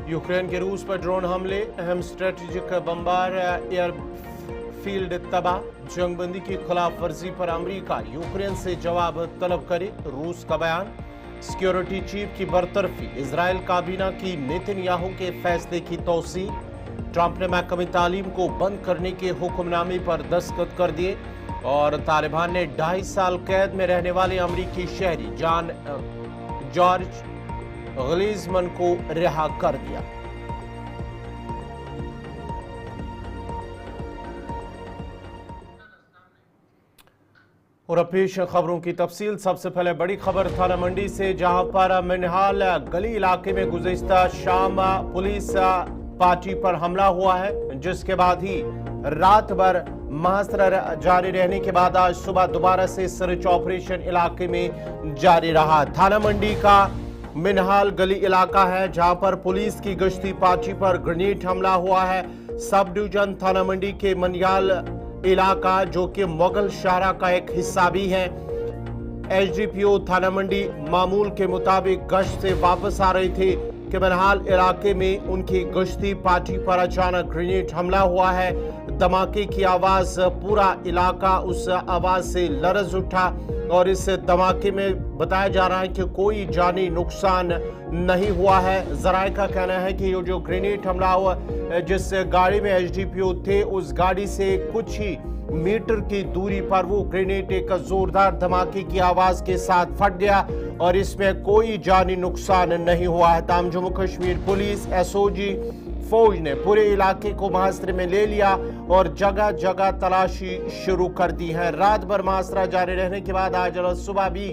Ukraine के रूस पर ड्रोन हमले, अहम स्ट्रेटेजिक बमबार एयर फील्ड तबाह। जंगबंदी की खिलाफ वर्जी पर अमेरिका यूक्रेन से जवाब तलब करे, रूस का बयान। सिक्योरिटी चीफ की बरतरफी, इजराइल काबीना की नेतन्याहू के फैसले की तौसीह। ट्रंप ने महकमे तालीम को बंद करने के हुक्मनामे पर दस्तखत कर दिए। और तालिबान ने 2.5 साल कैद में रहने वाले अमेरिकी शहरी जॉर्ज ग्लीजमन को रिहा कर दिया। और अब पेश खबरों की तफसील। सबसे पहले बड़ी खबर थाना मंडी से, जहां पर मिनहाल गली इलाके में गुज़िश्ता शाम पुलिस पार्टी पर हमला हुआ है, जिसके बाद ही रात भर मुहसर जारी रहने के बाद आज सुबह दोबारा से सर्च ऑपरेशन इलाके में जारी रहा। थाना मंडी का मिनहाल गली इलाका है, जहां पर पुलिस की गश्ती पार्टी पर ग्रेनेड हमला हुआ है। सब डिवीजन थाना मंडी के मनियाल इलाका, जो कि मुगल शाहरा का एक हिस्सा भी है। एसडीपीओ थाना मंडी मामूल के मुताबिक गश्त से वापस आ रहे थे कि मिनहाल इलाके में उनकी गश्ती पार्टी पर अचानक ग्रेनेड हमला हुआ है। धमाके की आवाज, पूरा इलाका उस आवाज से लरज उठा और इस धमाके में बताया जा रहा है कि कोई जानी नुकसान नहीं हुआ है। जराए का कहना है कि ये जो ग्रेनेड हमला हुआ, जिस गाड़ी में एसडीपीओ थे, उस गाड़ी से कुछ ही मीटर की दूरी पर वो ग्रेनेड एक जोरदार धमाके की आवाज के साथ फट गया और इसमें कोई जानी नुकसान नहीं हुआ है। ताम जम्मू कश्मीर पुलिस एसओजी फौज ने पूरे इलाके को मुहसरे में ले लिया और जगह जगह तलाशी शुरू कर दी है। रात भर मुहसरा जारी रहने के बाद आज सुबह भी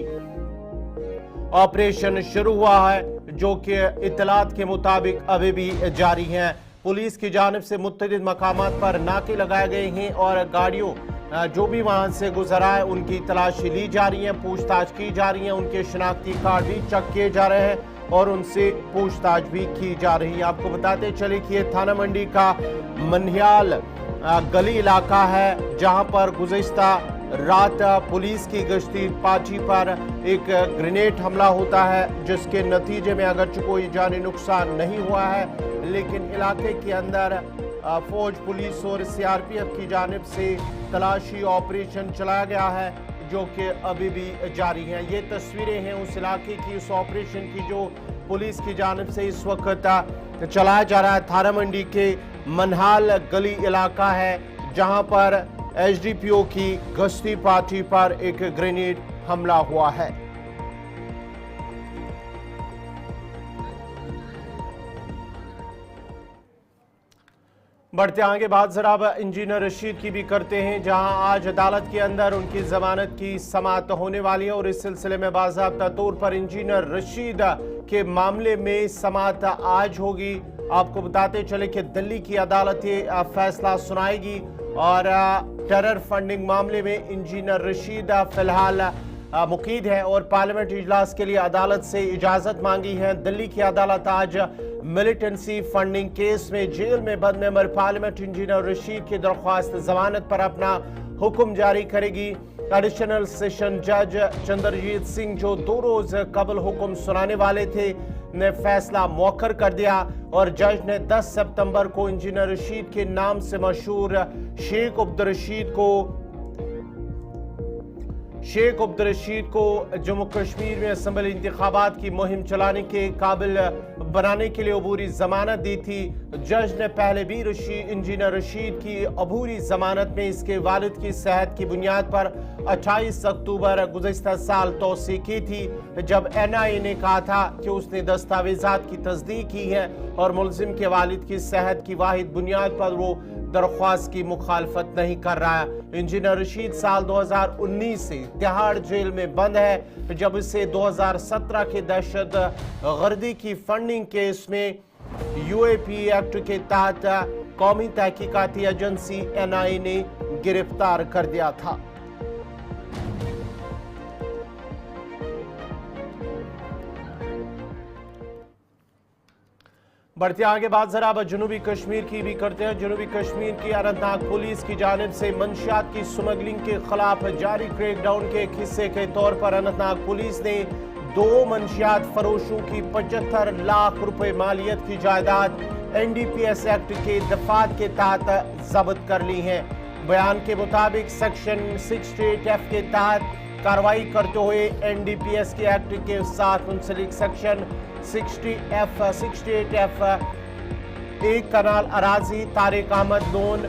ऑपरेशन शुरू हुआ है, जो कि इत्तलात के मुताबिक अभी भी जारी है। पुलिस की जानिब से मुख्तलिफ मकामात पर नाके लगाए गए हैं और गाड़ियों जो भी वहां से गुजरा है उनकी तलाशी ली जा रही है, पूछताछ की जा रही है, उनके शनाख्ती कार्ड भी चेक किए जा रहे हैं और उनसे पूछताछ भी की जा रही है। आपको बताते चले कि ये थाना मंडी का मनियाल गली इलाका है, जहां पर गुज़िश्ता रात पुलिस की गश्ती पार्टी पर एक ग्रेनेड हमला होता है, जिसके नतीजे में अगरचे कोई जानी नुकसान नहीं हुआ है, लेकिन इलाके के अंदर फौज, पुलिस और सीआरपीएफ की जानिब से तलाशी ऑपरेशन चलाया गया है, जो कि अभी भी जारी है। ये तस्वीरें हैं उस इलाके की, उस ऑपरेशन की जो पुलिस की जानिब से इस वक्त चलाया जा रहा है। थाना मंडी के मनहाल गली इलाका है, जहां पर एसडीपीओ की गश्ती पार्टी पर एक ग्रेनेड हमला हुआ है। बढ़ते आगे बात जरा अब इंजीनियर रशीद की भी करते हैं, जहां आज अदालत के अंदर उनकी जमानत की समाअत होने वाली है और इस सिलसिले में बाज़ाब्ता तौर पर इंजीनियर रशीद के मामले में समाअत आज होगी। आपको बताते चले कि दिल्ली की अदालत ये फैसला सुनाएगी और टेरर फंडिंग मामले में इंजीनियर रशीद फिलहाल मुकीद है और पार्लियामेंट इजलास के लिए अदालत से इजाजत मांगी है। दिल्ली की अदालत आज मिलिटेंसी फंडिंग केस में जेल में बंद मेंबर पार्लियामेंट इंजीनियर रशीद की दरख्वास्त जमानत पर अपना हुक्म जारी करेगी। एडिशनल सेशन जज चंद्रजीत सिंह, जो 2 रोज कबल हुक्म सुनाने वाले थे, ने फैसला मौखर कर दिया और जज ने 10 सितंबर को इंजीनियर रशीद के नाम से मशहूर शेख अब्दुल रशीद को जम्मू कश्मीर में असेंबली इंतखाबात की मुहिम चलाने के काबिल बनाने के लिए अबूरी जमानत दी थी। जज ने पहले भी इंजीनियर रशीद की अबूरी जमानत में इसके वालिद की सेहत की बुनियाद पर 28 अक्टूबर गुज़िश्ता साल तौसीह की थी, जब एनआईए ने कहा था कि उसने दस्तावेजात की तस्दीक की है और मुलजिम के वालिद की सेहत की वाहिद बुनियाद पर वो दरख्वास्त की मुखालफत नहीं कर रहा है। इंजीनियर रशीद साल 2019 से तिहाड़ जेल में बंद है, जब इसे 2017 के दहशत गर्दी की फंडिंग केस में यूएपी एक्ट के तहत कौमी तहकीकाती एजेंसी एनआईए ने गिरफ्तार कर दिया था। बढ़ते आगे बात जरा अब जनूबी कश्मीर की भी करते हैं। जनूबी कश्मीर की अनंतनाग पुलिस की जानिब से मंशियात की स्मगलिंग के खिलाफ जारी क्रैकडाउन के एक हिस्से के तौर पर अनंतनाग पुलिस ने 2 मंशियात फरोशों की 75 लाख रुपए मालियत की जायदाद NDPS एक्ट के दफात के तहत जब्त कर ली है। बयान के मुताबिक सेक्शन 68F के तहत कार्रवाई करते हुए NDPS के एक्ट के साथ मुंसलिक सेक्शन 68F एक कनाल अराजी तारिक अहमद लोन,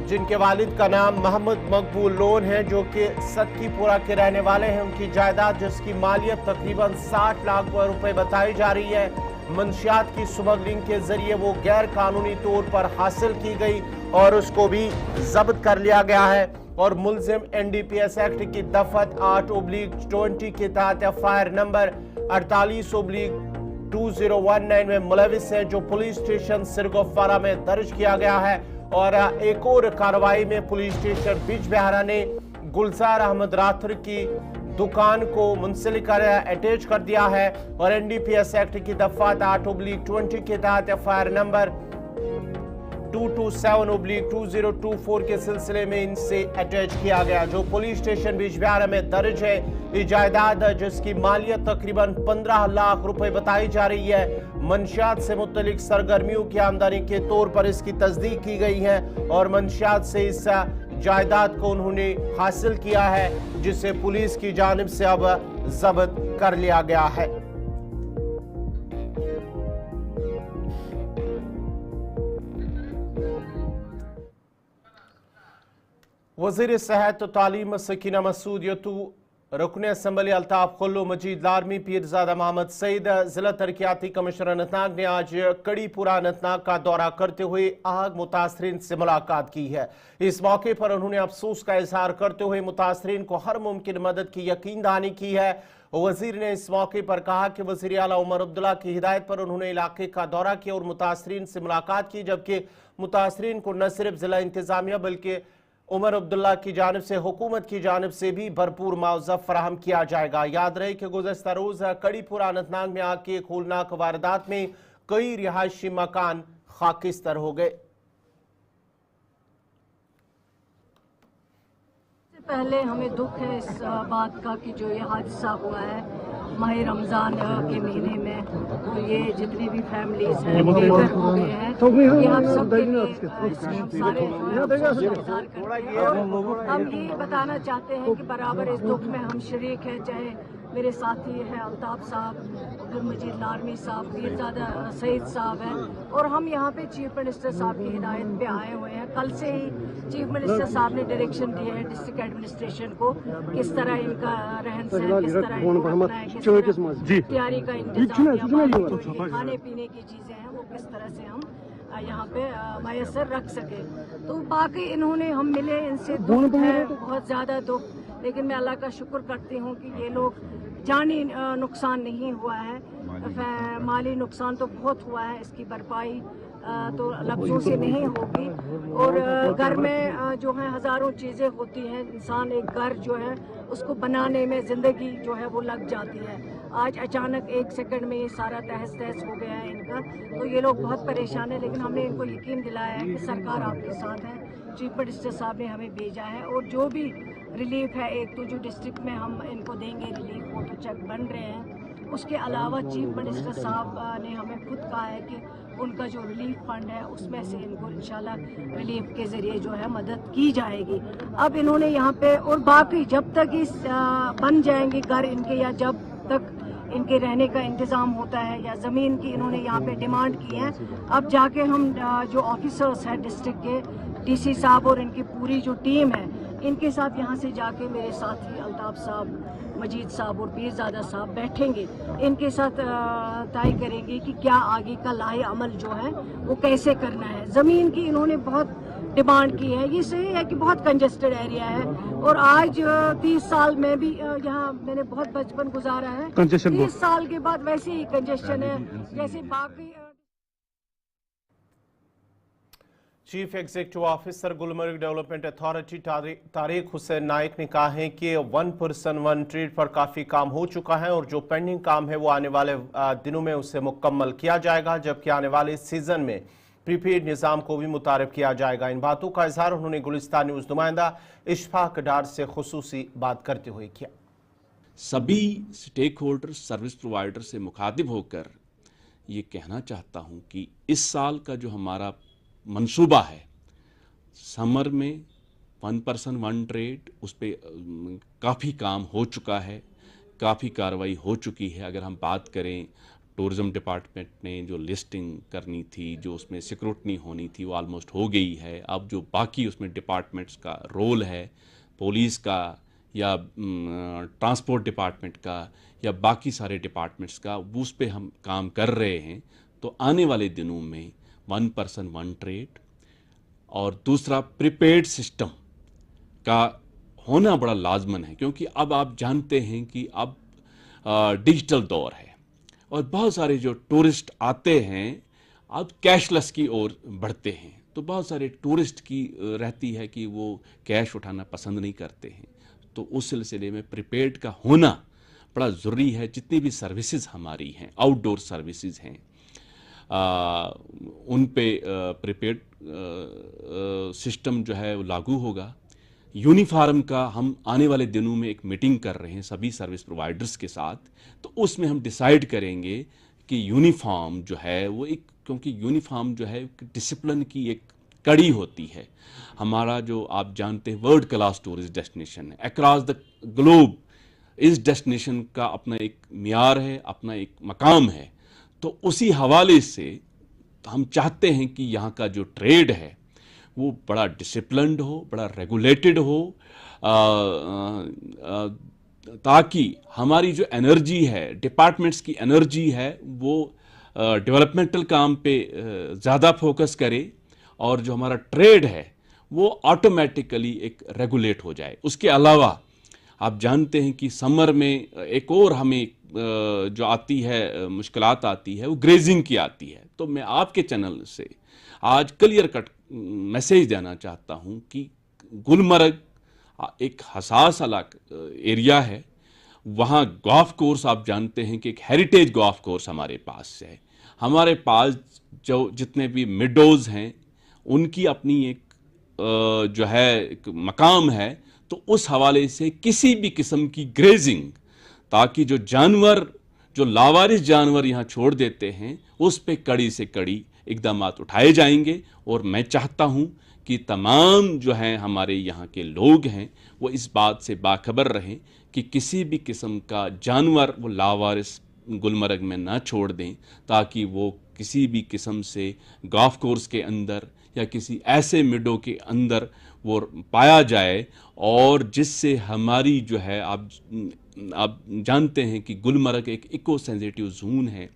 जिनके वालिद का नाम मोहम्मद मकबूल लोन है, जो कि सतकीपुरा के रहने वाले हैं, उनकी जायदाद जिसकी मालियत तकरीबन 60 लाख रुपए बताई जा रही है, मंशियात की स्मगलिंग के जरिए वो गैर कानूनी तौर पर हासिल की गई और उसको भी जब्त कर लिया गया है। और मुलजिम NDPS एक्ट की दफत 8/20 के तहत FIR नंबर 48/2019 में मुलविस है, जो पुलिस स्टेशन सिरगोफवारा में दर्ज किया गया है। और एक और कार्रवाई में पुलिस स्टेशन बिज बहरा ने गुलजार अहमद राठौर की दुकान को मुंसलिक कर अटैच कर दिया है और NDPS एक्ट की दफात 8/20 के तहत FIR नंबर 227/2024 के सिलसिले में इनसे अटैच किया गया, जो पुलिस स्टेशन बिजबिहारा में दर्ज है। ये जायदाद जिसकी मालियत तकरीबन 15 लाख रुपए बताई जा रही है, मंशियात से मुतलिक सरगर्मियों की आमदनी के तौर पर इसकी तस्दीक की गई है और मंशियात से इस जायदाद को उन्होंने हासिल किया है, जिसे पुलिस की जानिब से अब जब्त कर लिया गया है। वज़ीर सेहत और तालीम सकीना मसूद यतू, रुकन असम्बली अल्ताफ खुल्लू, मजीद लारमी, पीरजादा मोहम्मद सईद, जिला तरक्याती कमिश्नर अनंतनाग ने आज कड़ीपुरा अनंतनाग का दौरा करते हुए आग मुतासरीन से मुलाकात की है। इस मौके पर उन्होंने अफसोस का इजहार करते हुए मुतासरीन को हर मुमकिन मदद की यकीन दहानी की है। वजीर ने इस मौके पर कहा कि वज़ीर आला उमर अब्दुल्ला की हिदायत पर उन्होंने इलाके का दौरा किया और मुतासरीन से मुलाकात की, जबकि मुतासरीन को न सिर्फ जिला इंतजामिया बल्कि उमर अब्दुल्ला की जानिब से हुकूमत की जानिब से भी भरपूर मुआवजा फराहम किया जाएगा। याद रहे कि गुज़श्ता रोज कड़ीपुरा अनंतनाग में आग की एक होलनाक वारदात में कई रिहायशी मकान खाकिस्तर हो गए। पहले हमें दुख है इस बात का कि जो ये हादसा हुआ है माह रमज़ान के महीने में, तो ये जितने भी फैमिलीज हैं बेघर हो गए हैं, ये हम सब के लिए हम सारे और हम ये बताना चाहते हैं कि बराबर इस दुख में हम शरीक हैं, चाहे मेरे साथी हैं अल्ताफ साहब, अब्दुल मजीद लारमी साहब, पीरजादा सईद साहब हैं, और हम यहाँ पे चीफ मिनिस्टर साहब की हिदायत पे आए हुए हैं। कल से ही चीफ मिनिस्टर साहब ने डायरेक्शन दिए हैं डिस्ट्रिक्ट एडमिनिस्ट्रेशन को, किस तरह इनका रहन सहन, किस तरह तैयारी का इंतजाम, खाने पीने की चीजें हैं वो किस तरह से हम यहाँ पे मैसर रख सके। तो बाकी इन्होंने हम मिले, इनसे दुख है, बहुत ज़्यादा दुख, लेकिन मैं अल्लाह का शुक्र करती हूँ कि ये लोग जानी नुकसान नहीं हुआ है, माली नुकसान तो बहुत हुआ है, इसकी भरपाई तो लफ्ज़ों से नहीं होगी। और घर में जो है हज़ारों चीज़ें होती हैं, इंसान एक घर जो है उसको बनाने में ज़िंदगी जो है वो लग जाती है। आज अचानक 1 सेकंड में ये सारा तहस तहस हो गया है इनका, तो ये लोग बहुत परेशान है, लेकिन हमने इनको यकीन दिलाया है कि सरकार आपके साथ है। चीफ मिनिस्टर साहब ने हमें भेजा है और जो भी रिलीफ है, एक तो जो डिस्ट्रिक्ट में हम इनको देंगे रिलीफ, वो तो चेक बन रहे हैं, उसके अलावा चीफ मिनिस्टर साहब ने हमें खुद कहा है कि उनका जो रिलीफ फंड है उसमें से इनको इंशाल्लाह रिलीफ के ज़रिए जो है मदद की जाएगी। अब इन्होंने यहाँ पे, और बाकी जब तक इस बन जाएंगे घर इनके, या जब तक इनके रहने का इंतज़ाम होता है, या ज़मीन की इन्होंने यहाँ पे डिमांड की है, अब जाके हम जो ऑफिसर्स हैं डिस्ट्रिक्ट के, DC साहब और इनकी पूरी जो टीम है, इनके साथ यहाँ से जाके मेरे साथी अल्ताफ साहब, मजीद साहब और पीरजादा साहब बैठेंगे, इनके साथ तय करेंगे कि क्या आगे का लाहे अमल जो है वो कैसे करना है। ज़मीन की इन्होंने बहुत डिमांड की है, ये सही है कि बहुत कंजेस्टेड एरिया है, और आज 30 साल में भी यहाँ मैंने बहुत बचपन गुजारा है, 30 साल के बाद वैसे ही कंजेशन है जैसे बाकी। Chief executive officer Gulmarg development authority Tariq Hussain Naik ने कहा है कि 1 पर्सन 1 ट्रेड पर काफ़ी काम हो चुका है और जो पेंडिंग काम है वो आने वाले दिनों में उसे मुकम्मल किया जाएगा, जबकि आने वाले सीजन में प्रीपेड निज़ाम को भी मुतारिफ किया जाएगा। इन बातों का इजहार उन्होंने गुलिस्तान न्यूज़ नुमाइंदा इशफाक डार से खुसूसी बात करते हुए किया। सभी स्टेक होल्डर सर्विस प्रोवाइडर से मुखातिब होकर ये कहना चाहता हूँ कि इस साल का जो हमारा मंसूबा है, समर में 1 पर्सन 1 ट्रेड, उस पर काफ़ी काम हो चुका है, काफ़ी कार्रवाई हो चुकी है। अगर हम बात करें टूरिज़्म डिपार्टमेंट ने जो लिस्टिंग करनी थी, जो उसमें सिक्योरिटी होनी थी, वो ऑलमोस्ट हो गई है। अब जो बाकी उसमें डिपार्टमेंट्स का रोल है, पुलिस का या ट्रांसपोर्ट डिपार्टमेंट का या बाकी सारे डिपार्टमेंट्स का, वो उस पर हम काम कर रहे हैं। तो आने वाले दिनों में 1 पर्सन 1 ट्रेड और दूसरा प्रीपेड सिस्टम का होना बड़ा लाजमन है, क्योंकि अब आप जानते हैं कि अब डिजिटल दौर है और बहुत सारे जो टूरिस्ट आते हैं अब कैशलेस की ओर बढ़ते हैं। तो बहुत सारे टूरिस्ट की रहती है कि वो कैश उठाना पसंद नहीं करते हैं। तो उस सिलसिले में प्रीपेड का होना बड़ा ज़रूरी है। जितनी भी सर्विसेज हमारी हैं, आउटडोर सर्विसेज हैं, उन पे प्रीपेड सिस्टम जो है वो लागू होगा। यूनिफॉर्म का हम आने वाले दिनों में एक मीटिंग कर रहे हैं सभी सर्विस प्रोवाइडर्स के साथ। तो उसमें हम डिसाइड करेंगे कि यूनिफॉर्म जो है वो एक, क्योंकि यूनिफॉर्म जो है डिसिप्लिन की एक कड़ी होती है। हमारा जो आप जानते हैं वर्ल्ड क्लास टूरिस्ट डेस्टिनेशन है, अक्रॉस द ग्लोब इस डेस्टिनेशन का अपना एक मियार है, अपना एक मकाम है। तो उसी हवाले से हम चाहते हैं कि यहाँ का जो ट्रेड है वो बड़ा डिसिप्लिन्ड हो, बड़ा रेगुलेटेड हो, ताकि हमारी जो एनर्जी है, डिपार्टमेंट्स की एनर्जी है, वो डेवलपमेंटल काम पे ज़्यादा फोकस करे और जो हमारा ट्रेड है वो ऑटोमेटिकली एक रेगुलेट हो जाए। उसके अलावा आप जानते हैं कि समर में एक और हमें जो आती है मुश्किलात आती है, वो ग्रेजिंग की आती है। तो मैं आपके चैनल से आज क्लियर कट मैसेज देना चाहता हूं कि गुलमर्ग एक हसास एरिया है। वहाँ गोल्फ कोर्स आप जानते हैं कि एक हेरिटेज गोल्फ कोर्स हमारे पास है। हमारे पास जो जितने भी मिडोज़ हैं उनकी अपनी एक जो है एक मकाम है। तो उस हवाले से किसी भी किस्म की ग्रेजिंग, ताकि जो जानवर, जो लावारिस जानवर यहाँ छोड़ देते हैं, उस पे कड़ी से कड़ी इक़दामात उठाए जाएंगे। और मैं चाहता हूँ कि तमाम जो हैं हमारे यहाँ के लोग हैं वो इस बात से बाखबर रहें कि किसी भी किस्म का जानवर वो लावारिस गुलमर्ग में ना छोड़ दें, ताकि वो किसी भी किस्म से गोल्फ कोर्स के अंदर या किसी ऐसे मिडो के अंदर वो पाया जाए, और जिससे हमारी जो है आप जानते हैं कि गुलमर्ग एक इको सेंसिटिव जोन है।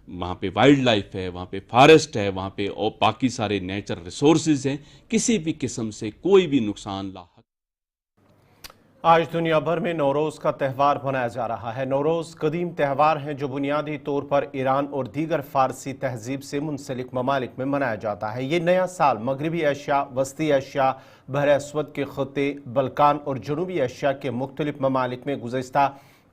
वहाँ पे वाइल्ड लाइफ है, वहाँ पे फॉरेस्ट है, वहाँ पे और बाकी सारे नेचर रिसोर्सेज हैं। किसी भी किस्म से कोई भी नुकसान लाहक। आज दुनिया भर में नौरोज़ का त्यौहार मनाया जा रहा है। नौरोज़ कदीम त्यौहार है जो बुनियादी तौर पर ईरान और दीगर फ़ारसी तहजीब से मुंसलिक ममालिक में मनाया जाता है। ये नया साल मगरबी एशिया, वस्ती एशिया, बहर अस्वद के ख़त्ते, बल्कान और जनूबी एशिया के मुख्तलिफ ममालिक में गुज़श्ता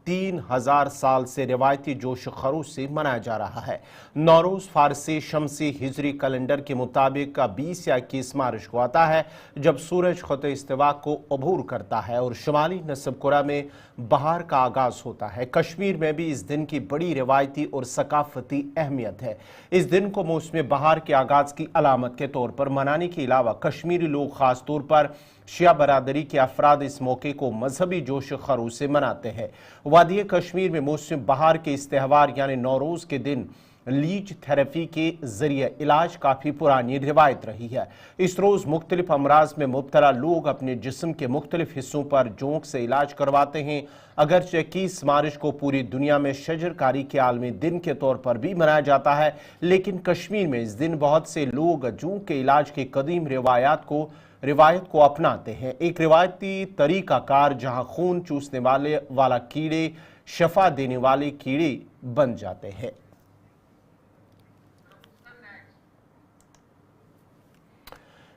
3000 साल से रिवायती जोश खरोश से मनाया जा रहा है। नौरोज़ फ़ारसी शमसी हिजरी कैलेंडर के मुताबिक 20 या 21 मार्च को आता है, जब सूरज ख़त्ते इस्तिवा को अबूर करता है और शुमाली नस्ब कुरा में बहार का आगाज़ होता है। कश्मीर में भी इस दिन की बड़ी रिवायती और सकाफती अहमियत है। इस दिन को मौसम बहार के आगाज़ की अलामत के तौर पर मनाने के अलावा कश्मीरी लोग ख़ास तौर पर शिया बरादरी के अफराद इस मौके को मजहबी जोश खरोश से मनाते हैं। वादी कश्मीर में मौसम बहार के इस त्यौहार यानी नौरोज़ के दिन लीच थेरेपी के जरिए इलाज काफ़ी पुरानी रिवायत रही है। इस रोज़ मुख्तलिफ अमराज में मुब्तला लोग अपने जिस्म के मुख्तलिफ हिस्सों पर जोंक से इलाज करवाते हैं। अगरचे 21 मार्च को पूरी दुनिया में शजरकारी के आलमी दिन के तौर पर भी मनाया जाता है, लेकिन कश्मीर में इस दिन बहुत से लोग जोंक के इलाज की कदीम रिवायत को अपनाते हैं। एक रिवायती तरीकाकार जहां खून चूसने वाला कीड़े शफा देने वाले कीड़े बन जाते हैं।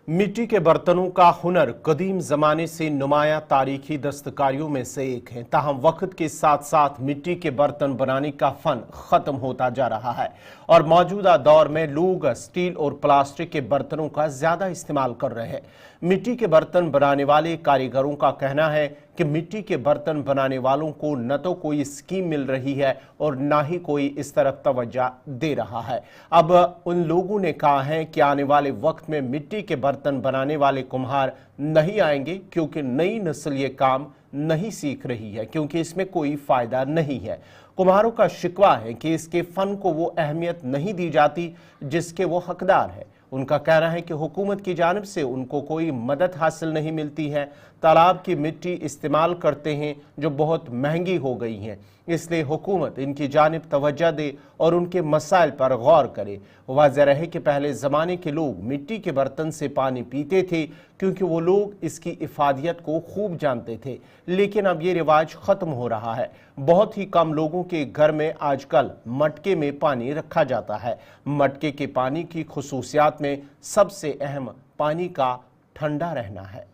मिट्टी के बर्तनों का हुनर कदीम जमाने से नुमाया तारीखी दस्तकारियों में से एक है। ताहम वक्त के साथ साथ मिट्टी के बर्तन बनाने का फन खत्म होता जा रहा है और मौजूदा दौर में लोग स्टील और प्लास्टिक के बर्तनों का ज्यादा इस्तेमाल कर रहे हैं। मिट्टी के बर्तन बनाने वाले कारीगरों का कहना है कि मिट्टी के बर्तन बनाने वालों को न तो कोई स्कीम मिल रही है और न ही कोई इस तरफ तवज्जो दे रहा है। अब उन लोगों ने कहा है कि आने वाले वक्त में मिट्टी के बर्तन बनाने वाले कुम्हार नहीं आएंगे क्योंकि नई नस्ल ये काम नहीं सीख रही है, क्योंकि इसमें कोई फायदा नहीं है। कुम्हारों का शिकवा है कि इसके फन को वो अहमियत नहीं दी जाती जिसके वो हकदार है। उनका कहना है कि हुकूमत की जानिब से उनको कोई मदद हासिल नहीं मिलती है। तालाब की मिट्टी इस्तेमाल करते हैं जो बहुत महंगी हो गई हैं, इसलिए हुकूमत इनकी जानिब तवज्जो दे और उनके मसाइल पर गौर करे। वाज़ेह रहे कि पहले ज़माने के लोग मिट्टी के बर्तन से पानी पीते थे क्योंकि वो लोग इसकी इफादियत को खूब जानते थे, लेकिन अब ये रिवाज ख़त्म हो रहा है। बहुत ही कम लोगों के घर में आजकल मटके में पानी रखा जाता है। मटके के पानी की खुसूसियात में सबसे अहम पानी का ठंडा रहना है।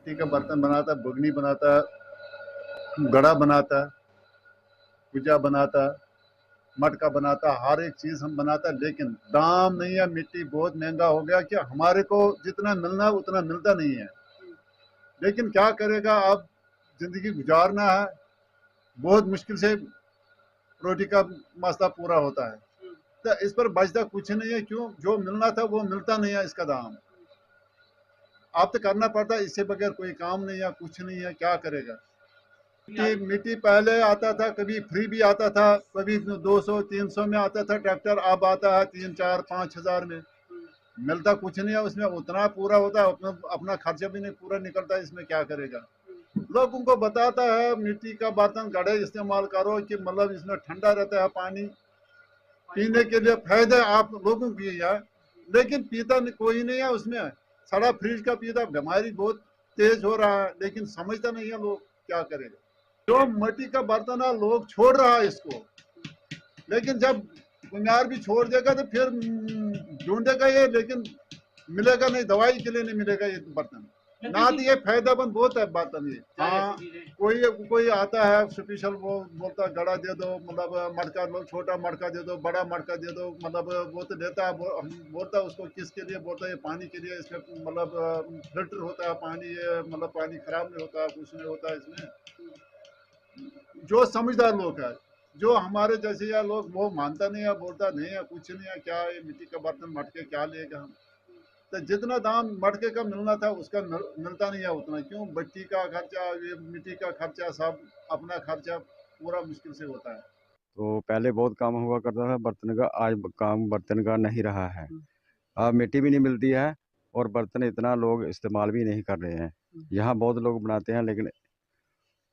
मिट्टी का बर्तन बनाता, बुगनी बनाता, घड़ा बनाता, पूजा बनाता, मटका बनाता, हर एक चीज़ हम बनाता, लेकिन दाम नहीं है। मिट्टी बहुत महंगा हो गया कि हमारे को जितना मिलना उतना मिलता नहीं है। लेकिन क्या करेगा, अब जिंदगी गुजारना है, बहुत मुश्किल से रोटी का मसला पूरा होता है, तो इस पर बचता कुछ नहीं है। क्यों? जो मिलना था वो मिलता नहीं है। इसका दाम आप तो करना पड़ता है, इससे बगैर कोई काम नहीं है, कुछ नहीं है, क्या करेगा। मिट्टी पहले आता था, कभी फ्री भी आता था, कभी 200-300 में आता था ट्रैक्टर, अब आता है 3-4-5 हज़ार में। मिलता कुछ नहीं है उसमें, उतना पूरा होता है, अपना खर्चा भी नहीं पूरा निकलता है, इसमें क्या करेगा। लोगों को बताता है मिट्टी का बर्तन घड़े इस्तेमाल करो कि मतलब इसमें ठंडा रहता है, पानी पीने के लिए फायदा आप लोगों की है, लेकिन पीता कोई नहीं है उसमें। सड़ा फ्रिज का पीता, बीमारी बहुत तेज हो रहा है, लेकिन समझता नहीं है लोग, क्या करेगा। जो मिट्टी का बर्तन है लोग छोड़ रहा है इसको, लेकिन जब कुम्हार भी छोड़ देगा तो फिर ढूंढेगा ये, लेकिन मिलेगा नहीं, दवाई के लिए नहीं मिलेगा ये बर्तन। ना तो ये फायदेमंद बहुत है बर्तन ये। हाँ, कोई आता है स्पेशल, वो बोलता है घड़ा दे दो, मतलब मटका, छोटा मटका दे दो, बड़ा मटका दे दो, मतलब वो तो देता है। बोलता है उसको किसके लिए, बोलता है ये पानी के लिए, इसमें मतलब फिल्टर होता है पानी, ये मतलब पानी खराब नहीं होता, कुछ नहीं होता इसमें। जो समझदार लोग है, जो हमारे जैसे या लोग, वो मानता नहीं है, बोलता नहीं है, कुछ नहीं है, क्या ये मिट्टी का बर्तन मटके क्या लेगा हम। तो जितना दाम मटके का मिलना था उसका मिलता नहीं है उतना। क्यों? मिट्टी का खर्चा, ये मिट्टी का खर्चा, सब अपना खर्चा पूरा मुश्किल से होता है। तो पहले बहुत काम हुआ करता था बर्तन का, आज काम बर्तन का नहीं रहा है। अब मिट्टी भी नहीं मिलती है और बर्तन इतना लोग इस्तेमाल भी नहीं कर रहे हैं। यहाँ बहुत लोग बनाते हैं, लेकिन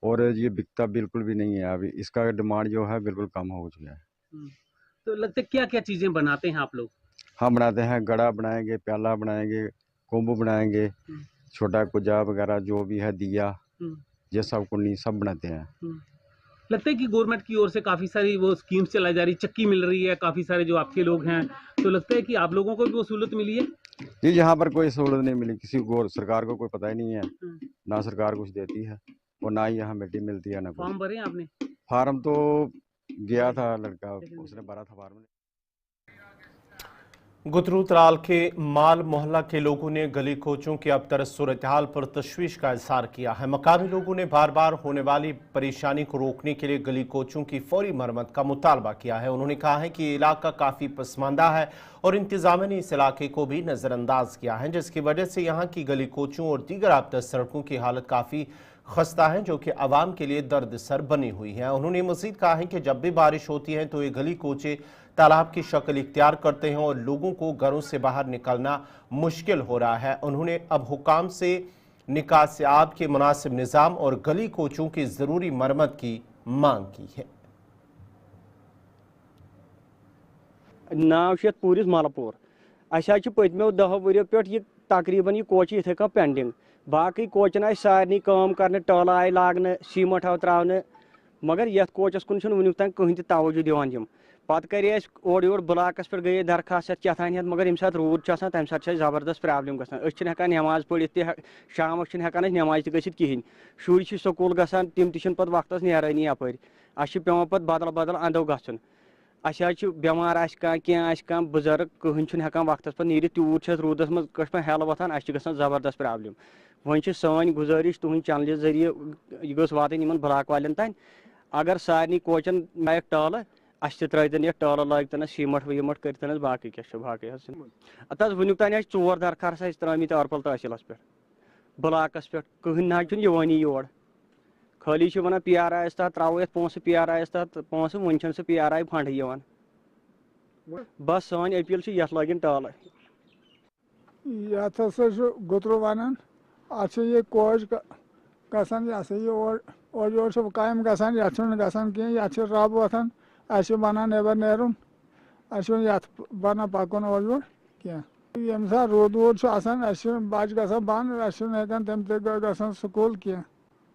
और ये बिकता बिल्कुल भी नहीं है। अभी इसका डिमांड जो है बिल्कुल कम हो चुका है। तो लगता है क्या क्या चीजें बनाते हैं आप लोग? हम बनाते हैं, घड़ा बनाएंगे, प्याला बनाएंगे, कोम्बू बनाएंगे, छोटा कुजा वगैरह जो भी है, दिया, ये सब कुन्नी सब बनाते हैं। लगता है कि गवर्नमेंट की ओर से काफी सारी वो स्कीम्स चलाई जा रही, चक्की मिल रही है, काफी सारे जो आपके लोग हैं, तो लगता है कि आप लोगों को भी वो सहूलत मिली है? जी, यहाँ पर कोई सहूलत नहीं मिली किसी को, सरकार को कोई पता ही नहीं है, ना सरकार कुछ देती है और ना ही यहाँ मिट्टी मिलती है, ना कुछ। फॉर्म भरे आपने? फार्म तो गया था लड़का, उसने भरा था फार्म। गुतरू तराल के माल मोहल्ला के लोगों ने गली कोचों की अब तरस सूरत हाल पर तशवीश का इजहार किया है। मकामी लोगों ने बार बार होने वाली परेशानी को रोकने के लिए गली कोचों की फौरी मरम्मत का मुतालबा किया है। उन्होंने कहा है कि ये इलाका काफ़ी पसमानदा है और इंतजामिया ने इस इलाके को भी नज़रअंदाज किया है, जिसकी वजह से यहाँ की गली कोचों और दीगर आबदा सड़कों की हालत काफ़ी खस्ता है, जो कि आवाम के लिए दर्द सर बनी हुई है। उन्होंने मजीद कहा है कि जब भी बारिश होती है तो ये गली कोचे तालाब की शक्ल इख्तियार करते हैं और लोगों को घरों से बाहर निकलना मुश्किल हो रहा है। उन्होंने अब हुकाम से निकास आब के मुनासिब निज़ाम और गली कोचों की ज़रूरी मरम्मत की मांग की है। नाव पूरिस मालपुर अस पत्मो 10 वरियो पे तकरीबन यह कोच इथे कन पेंडिंग। बाकी कोचन आय सारे काम करने, टल आय लागने, सीमेंट आव त्राने, मगर ये कोचस कुन वुन तान कहीं तवज्जो दिवान। پتہ کرے اَسہِ اورٕ یورٕ بلاکس پٮ۪ٹھ گٔیے درخاست یتھ کیٛاہ تانۍ ہٮ۪تھ مگر ییٚمہِ ساتہٕ روٗد چھُ آسان تَمہِ ساتہٕ چھِ اَسہِ زبردست پرٛابلِم گژھان أسۍ چھِنہٕ ہٮ۪کان نٮ۪ماز پٔرِتھ تہِ شامس چھِنہٕ ہٮ۪کان أسۍ نٮ۪ماز تہِ گٔژھِتھ کِہیٖنۍ شُرۍ چھِ سکوٗل گژھان تِم تہِ چھِنہٕ پتہٕ وقتس نیرٲنی یپٲرۍ اَسہِ چھُ پٮ۪وان پتہٕ بدل بدل اندو گژھُن اَسہِ حظ چھُ بٮ۪مار آسہِ کانٛہہ کینٛہہ آسہِ کانٛہہ بُزرگ کٕہٕنۍ چھُنہٕ ہٮ۪کان وقتس پتہٕ نیٖرِتھ تیوٗت چھِ اَسہِ روٗدس منٛز کٲشۍ پٲٹھۍ ہٮ۪لہٕ وۄتھان اَسہِ چھِ گژھان زبردست پرٛابلِم وۄنۍ چھِ سٲنۍ گُزٲرِش تُہٕنٛدِ چنلہِ ذٔریعہٕ یہِ گٔژھ واتٕنۍ یِمن بلاک والٮ۪ن تانۍ اگر سارنٕے کوچن لایق ٹٲلہٕ اَسہِ تہِ ترٛٲیتن یتھ ٹٲلہٕ لٲگتن اَسہِ سیٖمٹ ویٖمٹ کٔرتن اَسہِ باقٕے کیٛاہ چھُ باقٕے حظ اَتھ حظ وٕنیُک تانۍ اَسہِ 4 درخاست اَسہِ ترٛٲمٕتۍ أرپل تحصیلس پٮ۪ٹھ بلاکس پٮ۪ٹھ کٕہٕنۍ نہ حظ چھُنہٕ یِوٲنی یور خٲلی چھِ ونان پی آر آی یس تحت ترٛاوو یتھ پونٛسہٕ پی آر آی یس تحت پونٛسہٕ وٕنہِ چھُنہٕ سُہ پی آر آی فنڈٕے یِوان بس سٲنۍ اپیٖل چھِ یتھ لٲگِن ٹٲلہٕ یتھ ہسا چھُ گُترٕ ونان اتھ چھِ یہِ کوچ گژھان یہِ ہسا یہِ اورٕ یورٕ چھُ کامہِ گژھان یتھ چھُنہٕ گژھان کینٛہہ یتھ چھِ رب وۄتھان اَسہِ چھُ بنان نٮ۪بر نیرُن اَسہِ چھُنہٕ یتھ بنان پکُن اورٕ یورٕ کینٛہہ ییٚمہِ ساتہٕ روٗد ووٗد چھُ آسان اَسہِ چھِ بچہِ گژھان بنٛد اَسہِ چھُنہٕ ہٮ۪کان تِم تہِ گژھان سکوٗل کینٛہہ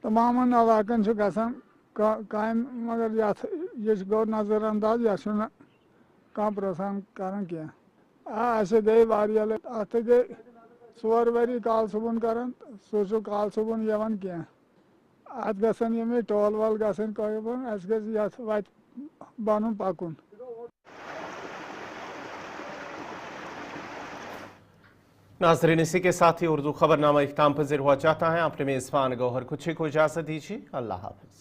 تمامن علاقن چھُ گژھان کامہِ مگر یتھ یہِ گوٚو نظر انداز یتھ چھُنہٕ کانٛہہ پرٛژھان کران کینٛہہ اَسہِ گٔے واریاہ لٹہِ اتھ تہِ گٔے 4 ؤری کال صٲبُن کران سُہ چھُ کال صٲبُن یِوان کینٛہہ اتھ گژھن یِمے ٹٲل وٲل گژھٕنۍ قٲیِم اَسہِ گژھِ یتھ وتہِ بنُن پکُن ناظرین اسی کے ساتھ ہی اردو خبرنامہ اختتام پذیر ہوا چاہتا ہے اپنے میزبان گوہر کچھی کو اجازت دیجیے اللہ حافظ